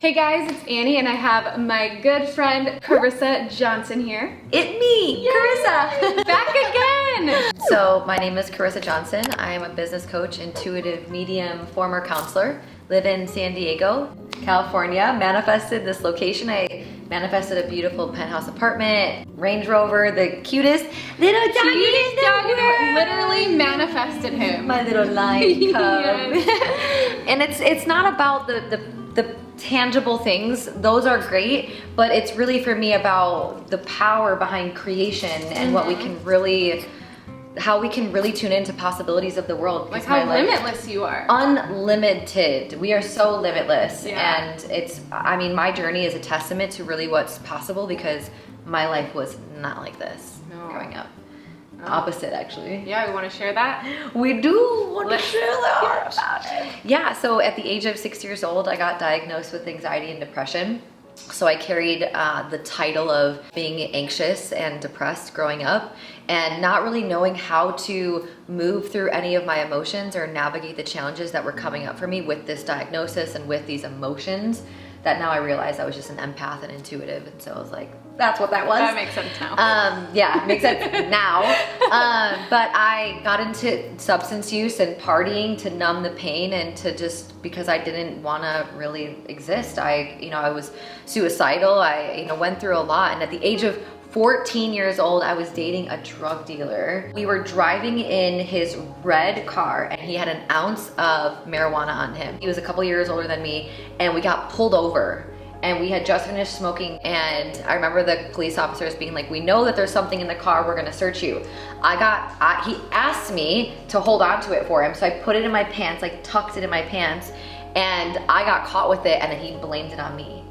Hey guys, it's Annie and I have my good friend Carissa Johnsen here. It me, Yay! Carissa! Back again! So my name is Carissa Johnsen. I am a business coach, intuitive medium, former counselor. Live in San Diego, California. Manifested this location. I manifested a beautiful penthouse apartment, Range Rover, the cutest little doggy in the world. Literally manifested him. My little lion cub. Yes. And it's not about the tangible things. Those are great, but it's really for me about the power behind creation and what we can really, how we can really tune into possibilities of the world. Like how limitless you are. Unlimited. We are so limitless. Yeah. And it's, I mean, my journey is a testament to really what's possible because my life was not like this growing up. Opposite, actually. Yeah, we want to share that? We do want to share that about it. Yeah, so at the age of 6 years old, I got diagnosed with anxiety and depression. So I carried the title of being anxious and depressed growing up and not really knowing how to move through any of my emotions or navigate the challenges that were coming up for me with this diagnosis and with these emotions. That now I realized I was just an empath and intuitive, and so I was like, that's what that was. That makes sense now. Yeah, it makes sense now. But I got into substance use and partying to numb the pain and to just, because I didn't want to really exist. I was suicidal. I went through a lot, and at the age of 14 years old, I was dating a drug dealer. We were driving in his red car and he had an ounce of marijuana on him. He was a couple years older than me and we got pulled over and we had just finished smoking, and I remember the police officers being like, we know that there's something in the car, we're gonna search you. He asked me to hold on to it for him, so I put it in my pants, like tucked it in my pants, and I got caught with it and then he blamed it on me.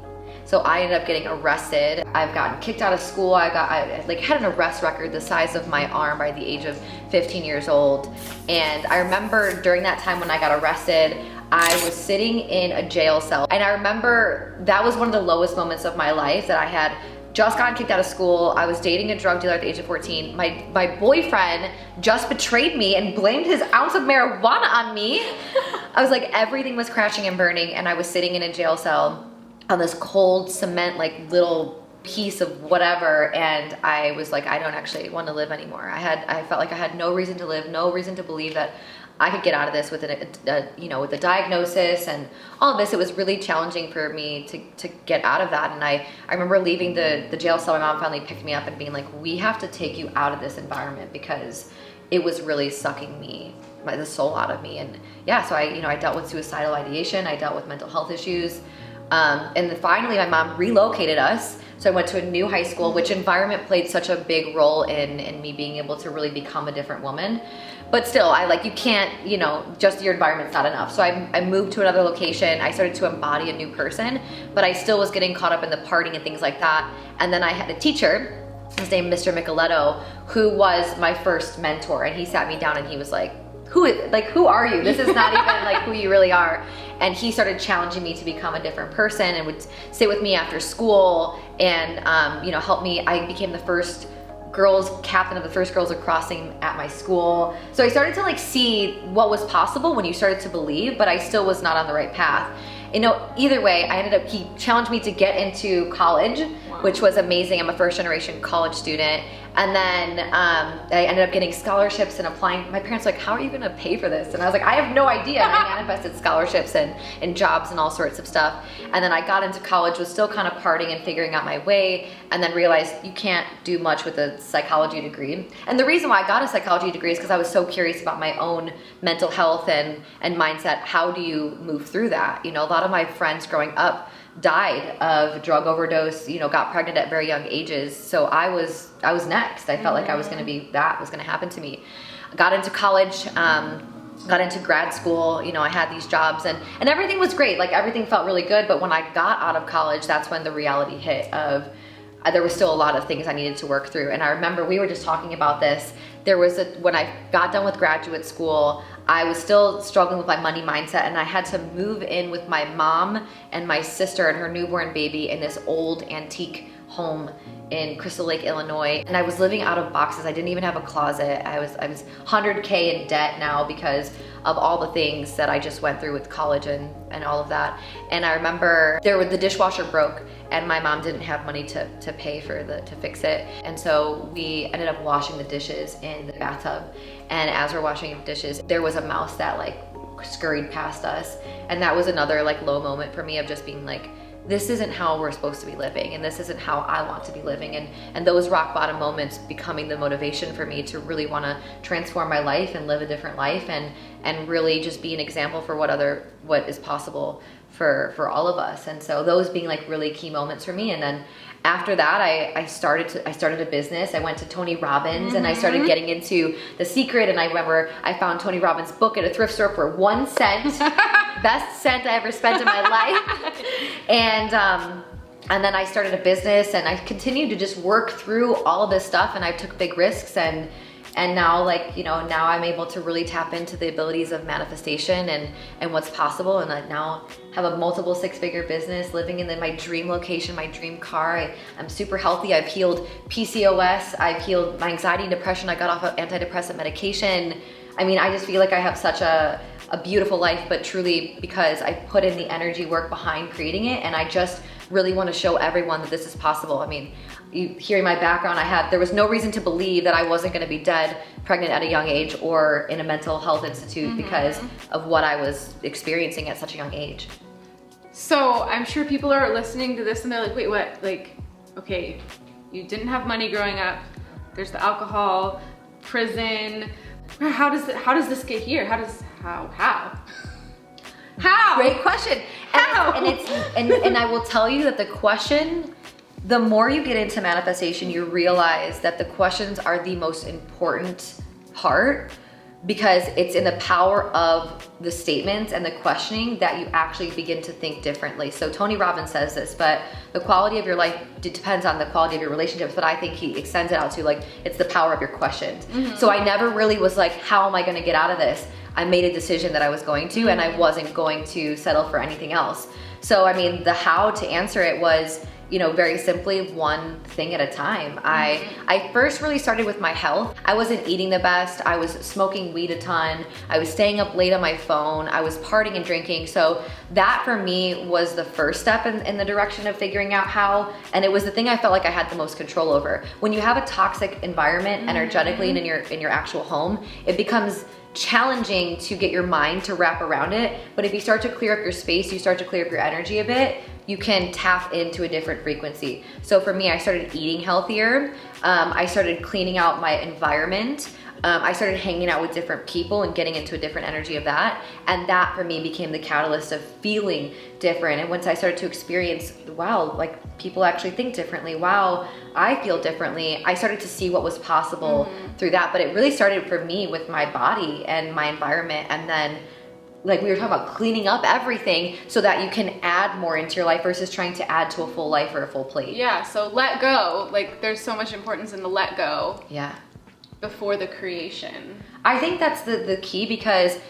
So I ended up getting arrested. I've gotten kicked out of school. I had an arrest record the size of my arm by the age of 15 years old. And I remember during that time when I got arrested, I was sitting in a jail cell. And I remember that was one of the lowest moments of my life, that I had just gotten kicked out of school. I was dating a drug dealer at the age of 14. My boyfriend just betrayed me and blamed his ounce of marijuana on me. I was like, everything was crashing and burning, and I was sitting in a jail cell on this cold cement, like little piece of whatever, and I was like, I don't actually want to live anymore. I felt like I had no reason to live, no reason to believe that I could get out of this with with a diagnosis and all of this. It was really challenging for me to get out of that. And I remember leaving the jail cell. My mom finally picked me up and being like, we have to take you out of this environment because it was really sucking the soul out of me. And yeah, so I dealt with suicidal ideation. I dealt with mental health issues. And then finally my mom relocated us. So I went to a new high school, which environment played such a big role in me being able to really become a different woman. But still, you can't, just your environment's not enough. So I moved to another location. I started to embody a new person, but I still was getting caught up in the partying and things like that. And then I had a teacher, his name Mr. Micheletto, who was my first mentor. And he sat me down and he was like, who are you? This is not even like who you really are. And he started challenging me to become a different person and would sit with me after school and help me. I became the first captain of the first girls lacrosse at my school. So I started to see what was possible when you started to believe, but I still was not on the right path. Either way, he challenged me to get into college, which was amazing. I'm a first generation college student. And then I ended up getting scholarships and applying. My parents were like, how are you gonna pay for this? And I was like, I have no idea. And I manifested scholarships and jobs and all sorts of stuff. And then I got into college, was still kind of partying and figuring out my way, and then realized you can't do much with a psychology degree. And the reason why I got a psychology degree is because I was so curious about my own mental health and mindset. How do you move through that? A lot of my friends growing up died of drug overdose, got pregnant at very young ages. So I was next. I felt like I was going to be, that was going to happen to me. I got into college, got into grad school, I had these jobs and everything was great. Everything felt really good. But when I got out of college, that's when the reality hit of there was still a lot of things I needed to work through. And I remember we were just talking about this. When I got done with graduate school, I was still struggling with my money mindset, and I had to move in with my mom and my sister and her newborn baby in this old antique home in Crystal Lake, Illinois, and I was living out of boxes. I didn't even have a closet. I was 100K in debt now because of all the things that I just went through with college and all of that. And I remember the dishwasher broke and my mom didn't have money to pay to fix it. And so we ended up washing the dishes in the bathtub. And as we're washing the dishes, there was a mouse that like scurried past us. And that was another like low moment for me of just being like, this isn't how we're supposed to be living, and this isn't how I want to be living. And those rock bottom moments becoming the motivation for me to really want to transform my life and live a different life and really just be an example for what is possible for all of us. And so those being like really key moments for me. And then after that, I started a business. I went to Tony Robbins and I started getting into The Secret. And I remember I found Tony Robbins' book at a thrift store for 1 cent. Best cent I ever spent in my life. And then I started a business and I continued to just work through all of this stuff, and I took big risks, and now now I'm able to really tap into the abilities of manifestation and what's possible. And I now have a multiple 6-figure business, living in my dream location, my dream car. I'm super healthy. I've healed PCOS. I've healed my anxiety and depression. I got off of antidepressant medication. I mean, I just feel like I have such a beautiful life, but truly because I put in the energy work behind creating it, and I just really want to show everyone that this is possible. I mean, hearing my background, there was no reason to believe that I wasn't going to be dead, pregnant at a young age, or in a mental health institute because of what I was experiencing at such a young age. So I'm sure people are listening to this and they're like, wait, what? Like, okay, you didn't have money growing up. There's the alcohol, prison. How does this get here? How? Great question. How? And I will tell you that the question, the more you get into manifestation, you realize that the questions are the most important part, because it's in the power of the statements and the questioning that you actually begin to think differently. So Tony Robbins says this, but the quality of your life depends on the quality of your relationships, but I think he extends it out to like, it's the power of your questions. So I never really was like, how am I gonna get out of this? I made a decision that I was going to, and I wasn't going to settle for anything else. So I mean, the how to answer it was, very simply, one thing at a time. I first really started with my health. I wasn't eating the best. I was smoking weed a ton. I was staying up late on my phone. I was partying and drinking. So that for me was the first step in the direction of figuring out how, and it was the thing I felt like I had the most control over. When you have a toxic environment energetically and in your actual home, it becomes challenging to get your mind to wrap around it. But if you start to clear up your space, you start to clear up your energy a bit, you can tap into a different frequency. So for me, I started eating healthier. I started cleaning out my environment. I started hanging out with different people and getting into a different energy of that. And that for me became the catalyst of feeling different. And once I started to experience, wow, like people actually think differently. Wow, I feel differently. I started to see what was possible through that. But it really started for me with my body and my environment. And then like we were talking about cleaning up everything so that you can add more into your life versus trying to add to a full life or a full plate. Yeah, so let go. Like there's so much importance in the let go. Yeah. Before the creation. I think that's the key, because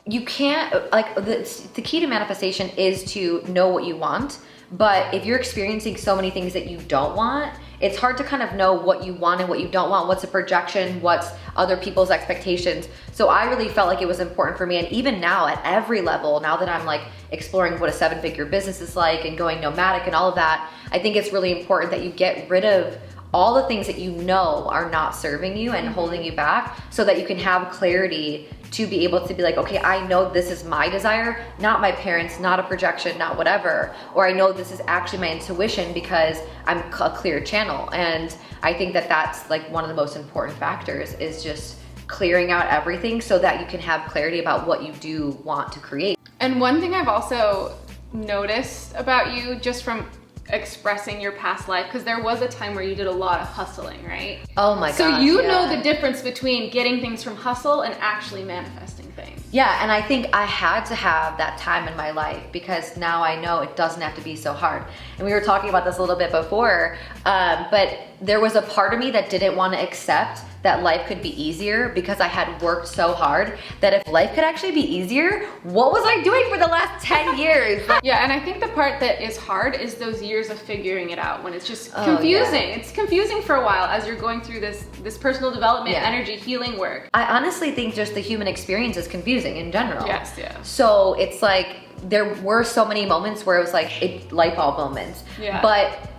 you can't, like the key to manifestation is to know what you want. But if you're experiencing so many things that you don't want, it's hard to kind of know what you want and what you don't want, what's a projection, what's other people's expectations. So I really felt like it was important for me. And even now at every level, now that I'm like exploring what a 7-figure business is like and going nomadic and all of that, I think it's really important that you get rid of all the things that you know are not serving you and holding you back, so that you can have clarity to be able to be like, okay, I know this is my desire, not my parents, not a projection, not whatever. Or I know this is actually my intuition because I'm a clear channel. And I think that that's like one of the most important factors, is just clearing out everything so that you can have clarity about what you do want to create. And one thing I've also noticed about you, just from expressing your past life, because there was a time where you did a lot of hustling, right? Oh my gosh. So you know the difference between getting things from hustle and actually manifesting things. Yeah, and I think I had to have that time in my life, because now I know it doesn't have to be so hard. And we were talking about this a little bit before, but there was a part of me that didn't want to accept that life could be easier because I had worked so hard that if life could actually be easier, what was I doing for the last 10 years? Yeah, and I think the part that is hard is those years of figuring it out when it's just confusing. It's confusing for a while as you're going through this personal development, energy healing work. I honestly think just the human experience is confusing in general. Yes, yeah. So it's like, there were so many moments where it was like light bulb moments. Yeah. But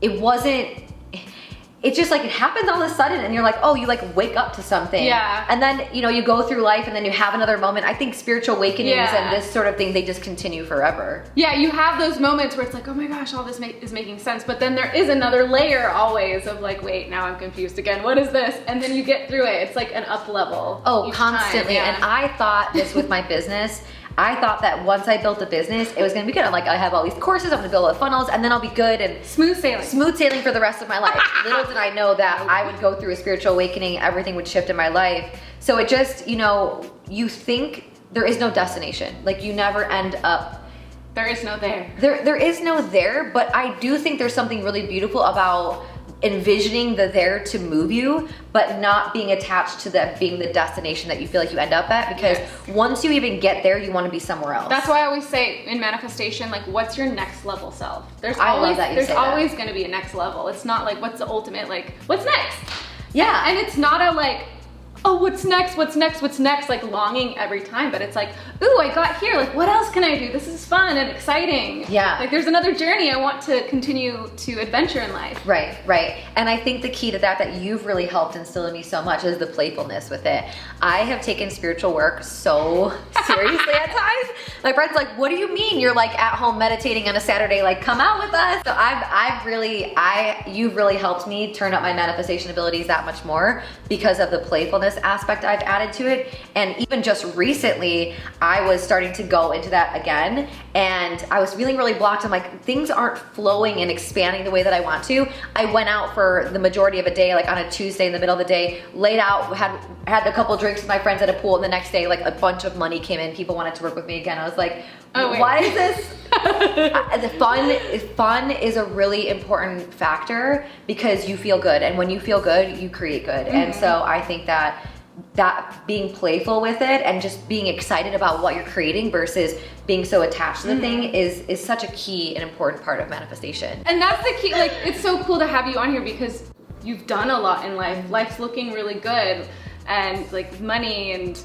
it wasn't, it's just like it happens all of a sudden and you're like, oh, you like wake up to something. Yeah. And then, you know, you go through life and then you have another moment. I think spiritual awakenings and this sort of thing, they just continue forever. Yeah, you have those moments where it's like, oh my gosh, all this is making sense. But then there is another layer always of like, wait, now I'm confused again. What is this? And then you get through it. It's like an up level. Oh, constantly. And I thought this with my business. I thought that once I built a business, it was gonna be good. I'm like, I have all these courses, I'm gonna build all the funnels, and then I'll be good and smooth sailing. Smooth sailing for the rest of my life. Little did I know that I would go through a spiritual awakening, everything would shift in my life. So it just, you know, you think there is no destination. Like you never end up. There is no there. There is no there, but I do think there's something really beautiful about envisioning the there to move you, but not being attached to that being the destination that you feel like you end up at, because once you even get there, you want to be somewhere else. That's why I always say in manifestation, like, what's your next level self? There's I always, love that you there's say always that. going to be a next level. It's not like, what's the ultimate, like, what's next? Yeah. And it's not a like, oh, what's next, what's next, what's next, like longing every time, but it's like, ooh, I got here, like what else can I do? This is fun and exciting. Yeah. Like there's another journey I want to continue to adventure in life. Right, right. And I think the key to that you've really helped instill in me so much is the playfulness with it. I have taken spiritual work so seriously at times. My friend's like, what do you mean you're like at home meditating on a Saturday? Like come out with us. So you've really helped me turn up my manifestation abilities that much more because of the playfulness aspect I've added to it. And even just recently, I was starting to go into that again and I was feeling really blocked. I'm like, things aren't flowing and expanding the way that I want to. I went out for the majority of a day, like on a Tuesday in the middle of the day, laid out, had a couple drinks with my friends at a pool, and the next day like a bunch of money came in. People wanted to work with me again. I was like, why is this? The fun is a really important factor because you feel good, and when you feel good, you create good. Mm-hmm. And so I think that being playful with it and just being excited about what you're creating versus being so attached to the thing is such a key and important part of manifestation. And that's the key. Like, it's so cool to have you on here because you've done a lot in life. Life's looking really good, and like money and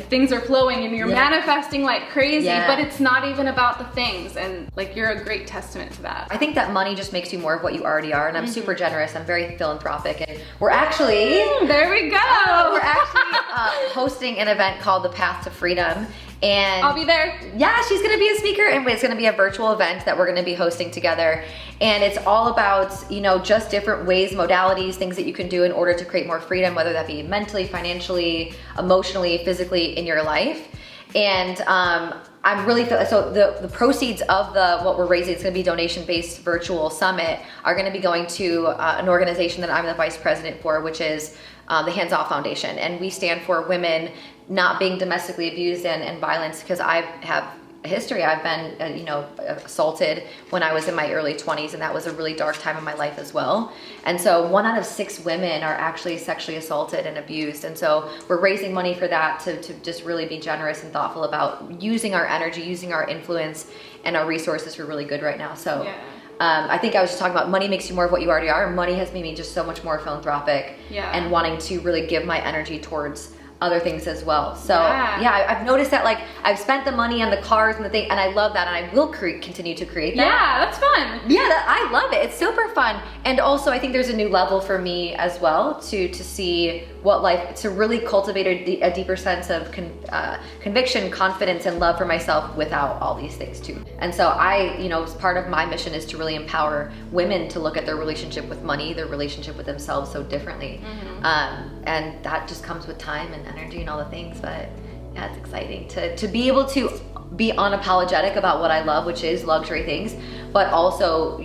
things are flowing and you're manifesting like crazy, but it's not even about the things, and like you're a great testament to that. I think that money just makes you more of what you already are, and I'm super generous. I'm very philanthropic, and we're actually there we go. We're actually hosting an event called The Path to Freedom. And I'll be there. Yeah, she's gonna be a speaker, and it's gonna be a virtual event that we're gonna be hosting together. And it's all about, you know, just different ways, modalities, things that you can do in order to create more freedom, whether that be mentally, financially, emotionally, physically in your life. And I'm really, so the proceeds of what we're raising, it's gonna be donation-based virtual summit, are gonna be going to an organization that I'm the vice president for, which is the Hands Off Foundation. And we stand for women not being domestically abused and violence, because I have a history. I've been, you know, assaulted when I was in my early 20s, and that was a really dark time in my life as well. And so 1 out of 6 women are actually sexually assaulted and abused. And so we're raising money for that to just really be generous and thoughtful about using our energy, using our influence and our resources for really good right now. So I think I was just talking about money makes you more of what you already are. Money has made me just so much more philanthropic and wanting to really give my energy towards other things as well. So I've noticed that, like, I've spent the money on the cars and the thing, and I love that, and I will continue to create that. Yeah, that's fun. Yeah, I love it. It's super fun. And also I think there's a new level for me as well to see what life, to really cultivate a deeper sense of conviction, confidence, and love for myself without all these things too. And so part of my mission is to really empower women to look at their relationship with money, their relationship with themselves so differently. And that just comes with time and energy and all the things, but yeah, it's exciting to be able to be unapologetic about what I love, which is luxury things, but also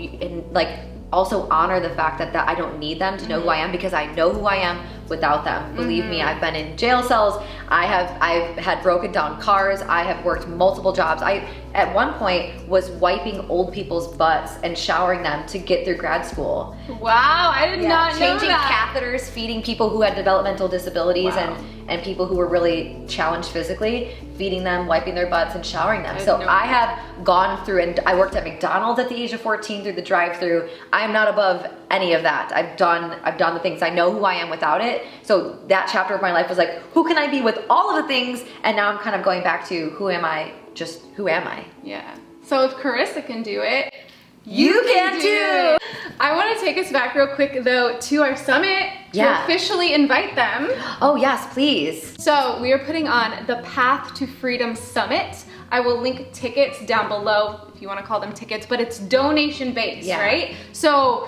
honor the fact that I don't need them to know who I am, because I know who I am without them. Believe me, I've been in jail cells, I've had broken down cars. I have worked multiple jobs. I, at one point, was wiping old people's butts and showering them to get through grad school. Wow, I did not know Changing that. catheters, feeding people who had developmental disabilities Wow. and people who were really challenged physically, feeding them, wiping their butts and showering them. I So didn't know I that. have gone through, and I worked at McDonald's at the age of 14 through the drive-through. I'm not above any of that. I've done the things. I know who I am without it. So that chapter of my life was like, who can I be with all of the things? And now I'm kind of going back to who am I? Just who am I? Yeah. So if Carissa can do it, You can too. I want to take us back real quick though to our summit to officially invite them. Oh yes, please. So we are putting on the Path to Freedom Summit. I will link tickets down below if you want to call them tickets, but it's donation based, right? So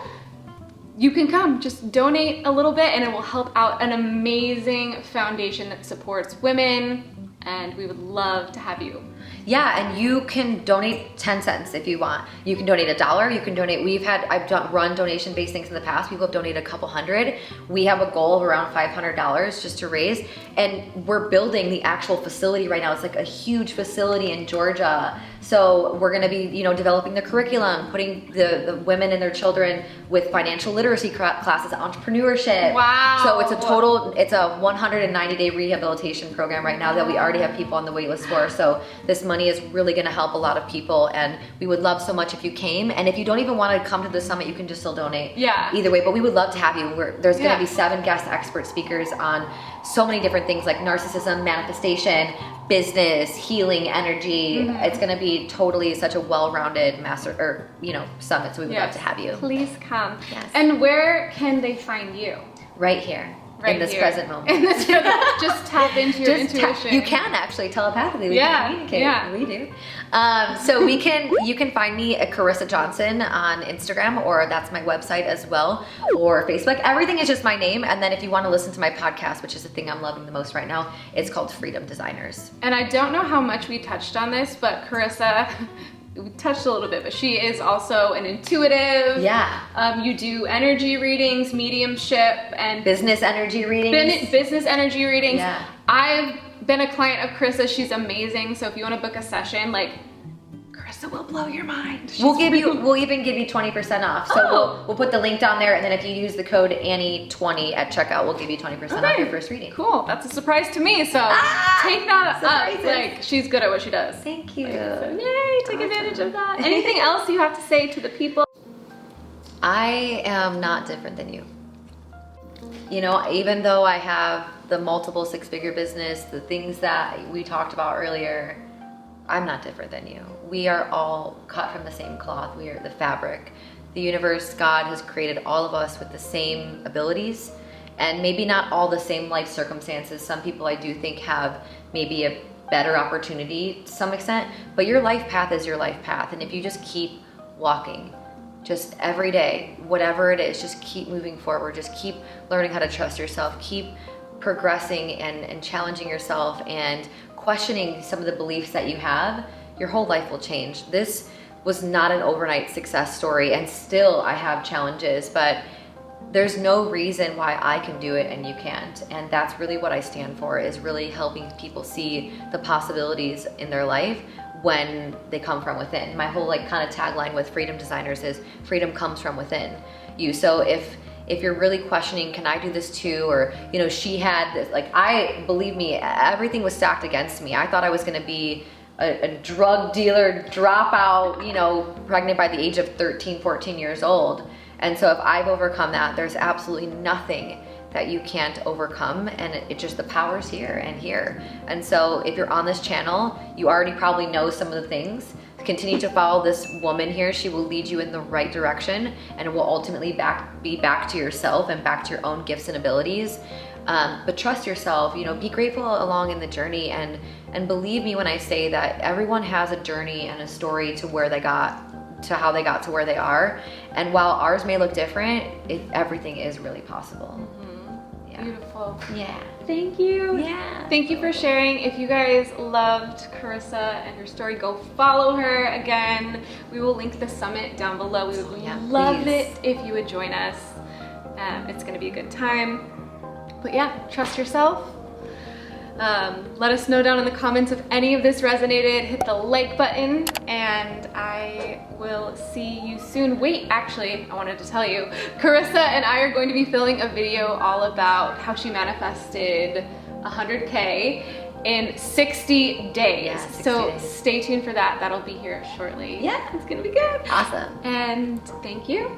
you can come, just donate a little bit and it will help out an amazing foundation that supports women, and we would love to have you. Yeah, and you can donate 10 cents if you want. You can donate $1. You can donate, I've run donation-based things in the past. People have donated a couple hundred. We have a goal of around $500 just to raise. And we're building the actual facility right now. It's like a huge facility in Georgia. So we're gonna be, developing the curriculum, putting the women and their children with financial literacy classes, entrepreneurship. Wow. So it's a 190-day rehabilitation program right now that we already have people on the wait list for. So this money is really gonna help a lot of people, and we would love so much if you came. And if you don't even wanna come to the summit, you can just still donate. Yeah. Either way, but we would love to have you. There's gonna be 7 guest expert speakers on so many different things like narcissism, manifestation, business, healing, energy. It's gonna be totally such a well-rounded summit, so we would love to have you. Please come. Yes. And where can they find you? Right here. Right in this here. present moment. In this just tap into your intuition. You can actually telepathically. We can communicate. Yeah. We do. So you can find me at Carissa Johnsen on Instagram, or that's my website as well, or Facebook. Everything is just my name. And then if you want to listen to my podcast, which is the thing I'm loving the most right now, it's called Freedom Designers. And I don't know how much we touched on this, but Carissa, we touched a little bit, but she is also an intuitive. Yeah. You do energy readings, mediumship, and business energy readings. Business energy readings. Yeah. I've been a client of Carissa. She's amazing. So if you want to book a session, Carissa will blow your mind. We'll even give you 20% off. So we'll put the link down there, and then if you use the code Annie20 at checkout, we'll give you 20% off your first reading. Cool. That's a surprise to me. So take that up. She's good at what she does. Thank you. So, yay, take advantage of that. Anything else you have to say to the people? I am not different than you. Even though I have the multiple 6-figure business, the things that we talked about earlier, I'm not different than you. We are all cut from the same cloth. We are the fabric. The universe, God has created all of us with the same abilities, and maybe not all the same life circumstances. Some people I do think have maybe a better opportunity to some extent, but your life path is your life path. And if you just keep walking, just every day, whatever it is, just keep moving forward. Just keep learning how to trust yourself. Keep progressing and challenging yourself and questioning some of the beliefs that you have. Your whole life will change. This was not an overnight success story, and still I have challenges, but there's no reason why I can do it and you can't. And that's really what I stand for, is really helping people see the possibilities in their life when they come from within. My whole kind of tagline with Freedom Designers is freedom comes from within you. So if you're really questioning, can I do this too? Or, she had this, believe me, everything was stacked against me. I thought I was gonna be a drug dealer, dropout, pregnant by the age of 13, 14 years old. And so if I've overcome that, there's absolutely nothing that you can't overcome, and it just, the power's here and here. And so if you're on this channel, you already probably know some of the things. Continue to follow this woman here. She will lead you in the right direction, and it will ultimately be back to yourself and back to your own gifts and abilities. But trust yourself, be grateful along in the journey, and believe me when I say that everyone has a journey and a story to where they got to, how they got to where they are. And while ours may look different, everything is really possible. Yeah. Beautiful. Yeah. Thank you. Yeah. Thank you for sharing. If you guys loved Carissa and her story, go follow her again. We will link the summit down below. We would love it if you would join us. It's going to be a good time. But yeah, trust yourself. Let us know down in the comments if any of this resonated. Hit the like button, and I will see you soon. Wait, actually, I wanted to tell you, Carissa and I are going to be filming a video all about how she manifested 100K in 60 days. Yeah, 60 so days. Stay tuned for that. That'll be here shortly. Yeah. It's gonna be good. Awesome. And thank you.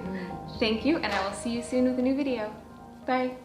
Thank you, and I will see you soon with a new video. Bye.